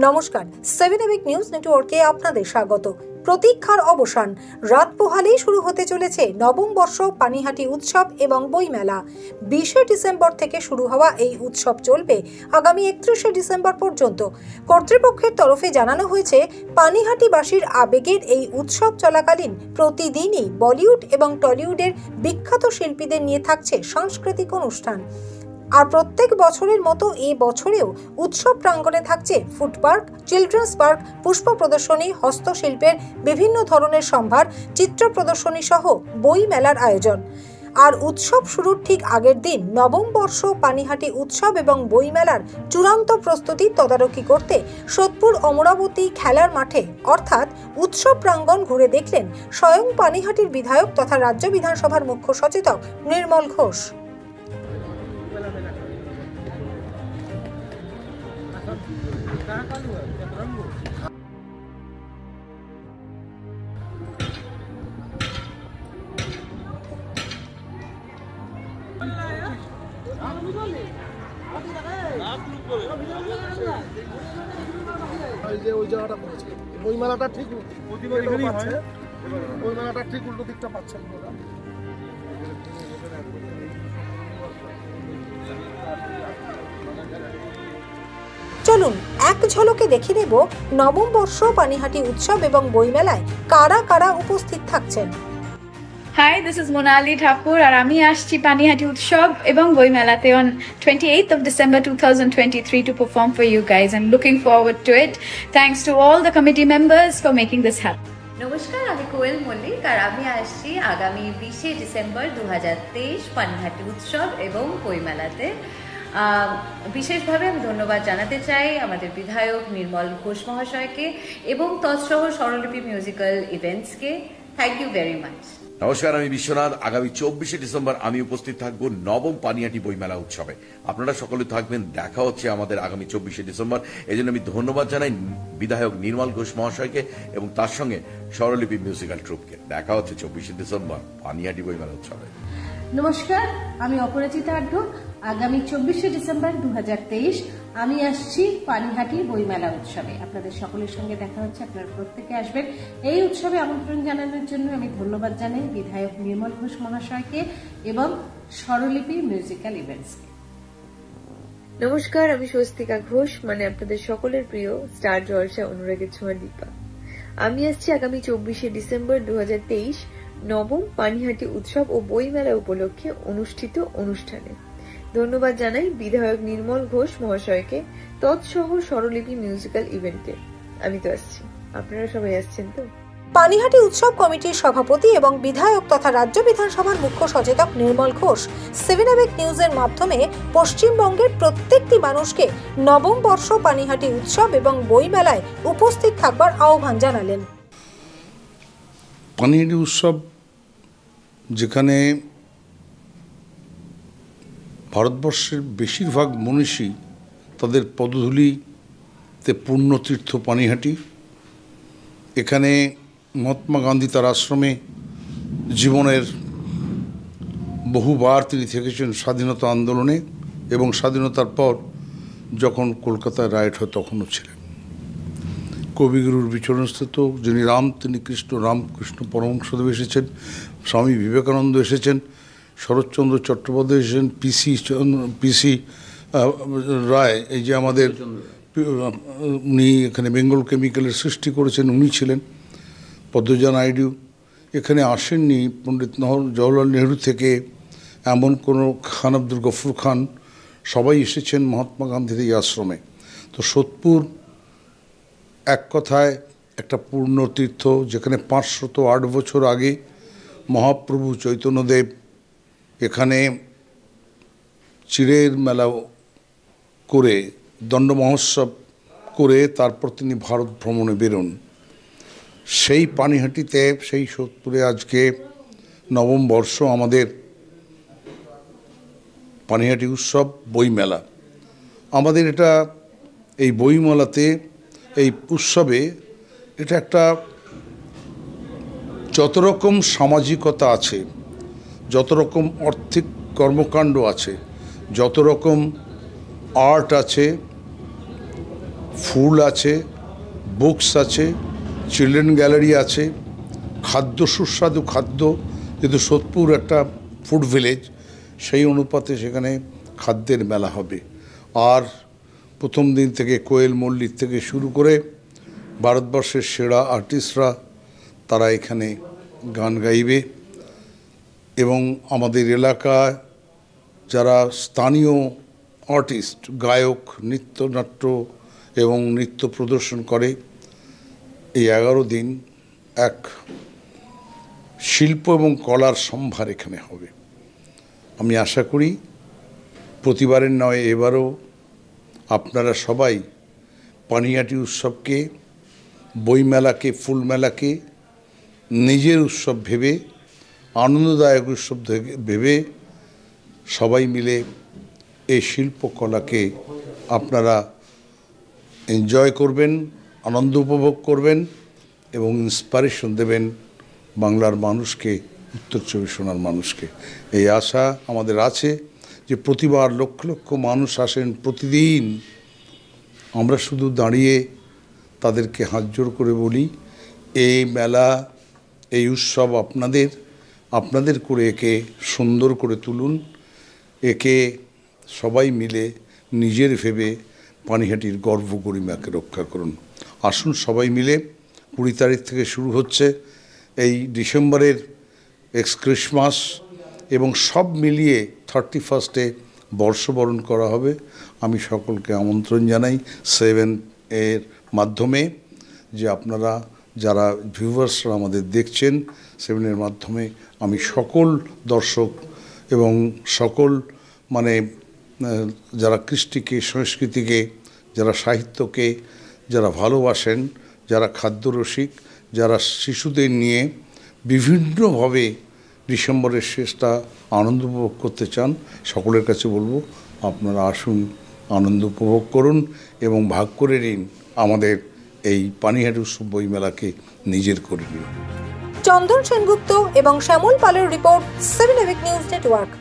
নমস্কার, 7 EPIC news নেটওয়ার্কে আপনাদের স্বাগত। প্রতীক্ষার অবসান, রাত পোহালেই শুরু হতে চলেছে নবম বর্ষ পানিহাটি উৎসব এবং বইমেলা। 20শে ডিসেম্বর থেকে শুরু হওয়া এই উৎসব চলবে আগামী 31শে ডিসেম্বর পর্যন্ত। কর্তৃপক্ষের তরফে জানানো হয়েছে, পানিহাটিবাসীর আবেগের এই উৎসব চলাকালীন প্রতিদিনই বলিউড এবং টলিউডের বিখ্যাত শিল্পীদের নিয়ে থাকছে সাংস্কৃতিক অনুষ্ঠান। আর প্রত্যেক বছরের মতো এই বছরেও উৎসব প্রাঙ্গণে থাকছে ফুড পার্ক, চিলড্রেন্স পার্ক, পুষ্প প্রদর্শনী, হস্তশিল্পের বিভিন্ন ধরনের সম্ভার, চিত্র প্রদর্শনী সহ বই মেলার আয়োজন। আর উৎসব শুরুর ঠিক আগের দিন নবম বর্ষ পানিহাটি উৎসব এবং বই মেলার চূড়ান্ত প্রস্তুতি তদারকি করতে সোদপুর অমরাবতী খেলার মাঠে অর্থাৎ উৎসব প্রাঙ্গণ ঘুরে দেখলেন স্বয়ং পানিহাটির বিধায়ক তথা রাজ্য বিধানসভার মুখ্য সচেতক নির্মল ঘোষ। ওই জায়গাটা পড়েছে বইমেলাটা ঠিক বইমেলাটা ঠিক উল্টো দিকটা পাচ্ছেন। চলুন এক ঝলকে দেখে নেব নবম বর্ষ পানিহাটি উৎসব এবং বইমেলায় কারা কারা উপস্থিত থাকছেন। Hi, this is Monali Thakur আর আমি আসছি পানিহাটি উৎসব এবং বইমেলাতে on 28th of December 2023 to perform for you guys and looking forward to it. Thanks to all the committee members for making this happen. নমস্কার, আমি কোয়েল মল্লিক আর আমি আসছি আগামী 20শে ডিসেম্বর 2023 পানিহাটি উৎসব এবং বইমেলাতে। বিশেষভাবে আমি ধন্যবাদ জানাতে চাই আমাদের বিধায়ক নির্মল ঘোষ মহাশয়কে এবং তৎসহ স্বরলিপি মিউজিক্যাল ইভেন্টসকে। Thank you very much. নমস্কার, আমি বিশ্বনাথ। আগামী 24শে ডিসেম্বর আমি উপস্থিত থাকব নবম পানিহাটি বইমেলা উৎসবে। আপনারা সকলে থাকবেন। দেখা হচ্ছে আমাদের আগামী 24শে ডিসেম্বর। এই জন্য আমি ধন্যবাদ জানাই বিধায়ক নির্মল ঘোষ মহাশয়কে এবং তার সঙ্গে স্বরলিপি মিউজিক্যাল ট্রুপকে। দেখা হচ্ছে 24শে ডিসেম্বর পানিহাটি বইমেলা উৎসবে। নমস্কার, আমি অপরাজিতা আঢ্য। আগামী 24শে ডিসেম্বর 2023 আমি আসছি পানিহাটি বইমেলা উৎসবে। আপনাদের সকলের সঙ্গে দেখা হচ্ছে, আপনারা প্রত্যেকে আসবেন। এই উৎসবে আমন্ত্রণ জানানোর জন্য আমি ধন্যবাদ জানাই বিধায়ক নির্মল ঘোষ মহাশয়কে এবং স্বরলিপি মিউজিক্যাল ইভেন্টসকে। নমস্কার, আমি স্বস্তিকা ঘোষ, মানে আপনাদের সকলের প্রিয় স্টার জলসা অনুরাগের ছোঁয়া দীপা। আমি আসছি আগামী 24শে ডিসেম্বর 2023 নবম পানিহাটি উৎসব ও বইমেলা উপলক্ষে অনুষ্ঠিত অনুষ্ঠানে। ধন্যবাদ জানাই বিধায়ক নির্মল ঘোষ মহাশয়কে তৎসহ স্বরলিপি মিউজিক্যাল ইভেন্টে। আমি তো আসছি, আপনারা সবাই আসছেন তো? পানিহাটি উৎসব কমিটির সভাপতি এবং বিধায়ক তথা রাজ্য বিধানসভার মুখ্য সচেতক নির্মল ঘোষ 7 এবিক নিউজের মাধ্যমে পশ্চিমবঙ্গের প্রত্যেকটি মানুষকে নবম বর্ষ পানিহাটি উৎসব এবং বইমেলায় উপস্থিত থাকবার আহ্বান জানালেন। পানিহাটি উৎসব, যেখানে ভারতবর্ষের বেশিরভাগ মনীষী তাদের পদধূলিতে পুণ্যতীর্থ পানিহাটি। এখানে মহাত্মা গান্ধী তার আশ্রমে জীবনের বহুবার তিনি থেকেছেন স্বাধীনতা আন্দোলনে, এবং স্বাধীনতার পর যখন কলকাতায় রাইট হয় তখনও ছিলেন। কবিগুরুর বিচরণস্থিত যিনি রাম, তিনি কৃষ্ণ, রামকৃষ্ণ পরমহংসদেব এসেছেন, স্বামী বিবেকানন্দ এসেছেন, শরৎচন্দ্র চট্টোপাধ্যায় এসেছেন, পিসি রায়, এই যে আমাদের উনি এখানে বেঙ্গল কেমিক্যালের সৃষ্টি করেছেন, উনি ছিলেন। পদ্মজা নাইডু এখানে আসেননি। পণ্ডিত জওহরলাল নেহরু থেকে এমন কোনো খান আব্দুল গফুর খান, সবাই এসেছেন মহাত্মা গান্ধীর এই আশ্রমে। তো সোদপুর এক কথায় একটা পূর্ণতীর্থ, যেখানে 508 বছর আগে মহাপ্রভু চৈতন্যদেব এখানে চিড়ের মেলা করে, দণ্ড মহোৎসব করে তারপর তিনি ভারত ভ্রমণে বেরোন। সেই পানিহাটিতে, সেই সোদপুরে আজকে নবম বর্ষ আমাদের পানিহাটি উৎসব বইমেলা। আমাদের এটা এই বইমেলাতে, এই উৎসবে, এটা একটা যত রকম সামাজিকতা আছে, যত রকম আর্থিক কর্মকাণ্ড আছে, যত রকম আর্ট আছে, ফুল আছে, বুকস আছে, চিলড্রেন গ্যালারি আছে, খাদ্য সুস্বাদু খাদ্য, যেহেতু সোদপুর একটা ফুড ভিলেজ, সেই অনুপাতে সেখানে খাদ্যের মেলা হবে। আর প্রথম দিন থেকে কোয়েল মল্লিক থেকে শুরু করে ভারতবর্ষের সেরা আর্টিস্টরা তারা এখানে গান গাইবে এবং আমাদের এলাকায় যারা স্থানীয় আর্টিস্ট, গায়ক, নৃত্যনাট্য এবং নৃত্য প্রদর্শন করে, এই 11 দিন এক শিল্প এবং কলার সম্ভার এখানে হবে। আমি আশা করি প্রতিবারের নয় এবারও আপনারা সবাই পানিহাটি উৎসবকে, বইমেলাকে, ফুলমেলাকে নিজের উৎসব ভেবে, আনন্দদায়ক উৎসব ভেবে সবাই মিলে এই শিল্পকলাকে আপনারা এনজয় করবেন, আনন্দ উপভোগ করবেন এবং ইন্সপিরেশন দেবেন বাংলার মানুষকে, উত্তর চব্বিশ পরগনার মানুষকে। এই আশা আমাদের আছে যে প্রতিবার লক্ষ লক্ষ মানুষ আসেন প্রতিদিন। আমরা শুধু দাঁড়িয়ে তাদেরকে হাত জোড় করে বলি, এই মেলা, এই উৎসব আপনাদের করে একে সুন্দর করে তুলুন, একে সবাই মিলে নিজের ভেবে পানিহাটির গর্ব গরিমাকে রক্ষা করুন। আসুন সবাই মিলে, 20 তারিখ থেকে শুরু হচ্ছে এই ডিসেম্বরের ক্রিসমাস এবং সব মিলিয়ে 31 বর্ষবরণ করা হবে। আমি সকলকে আমন্ত্রণ জানাই 7 এর মাধ্যমে যে আপনারা যারা ভিউয়ার্সরা আমাদের দেখছেন, 7 এর মাধ্যমে আমি সকল দর্শক এবং সকল যারা কৃষ্টিকে, সংস্কৃতিকে, যারা সাহিত্যকে, যারা ভালোবাসেন, যারা খাদ্যরসিক, যারা শিশুদের নিয়ে বিভিন্নভাবে ডিসেম্বরের শেষটা আনন্দ উপভোগ করতে চান, সকলের কাছে বলবো আপনারা আসুন, আনন্দ উপভোগ করুন এবং ভাগ করে নিন আমাদের এই পানিহাটি উৎসব বইমেলাকে নিজের করে নিন। চন্দন সেনগুপ্ত এবং শ্যামল পালের রিপোর্ট, 7 এবিক নিউজ নেটওয়ার্ক।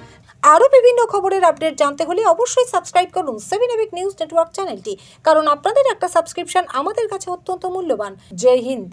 আরও বিভিন্ন খবরের আপডেট জানতে হলে অবশ্যই সাবস্ক্রাইব করুন 7 এবিক নিউজ নেটওয়ার্ক চ্যানেলটি, কারণ আপনাদের একটা সাবস্ক্রিপশন আমাদের কাছে অত্যন্ত মূল্যবান। জয় হিন্দ।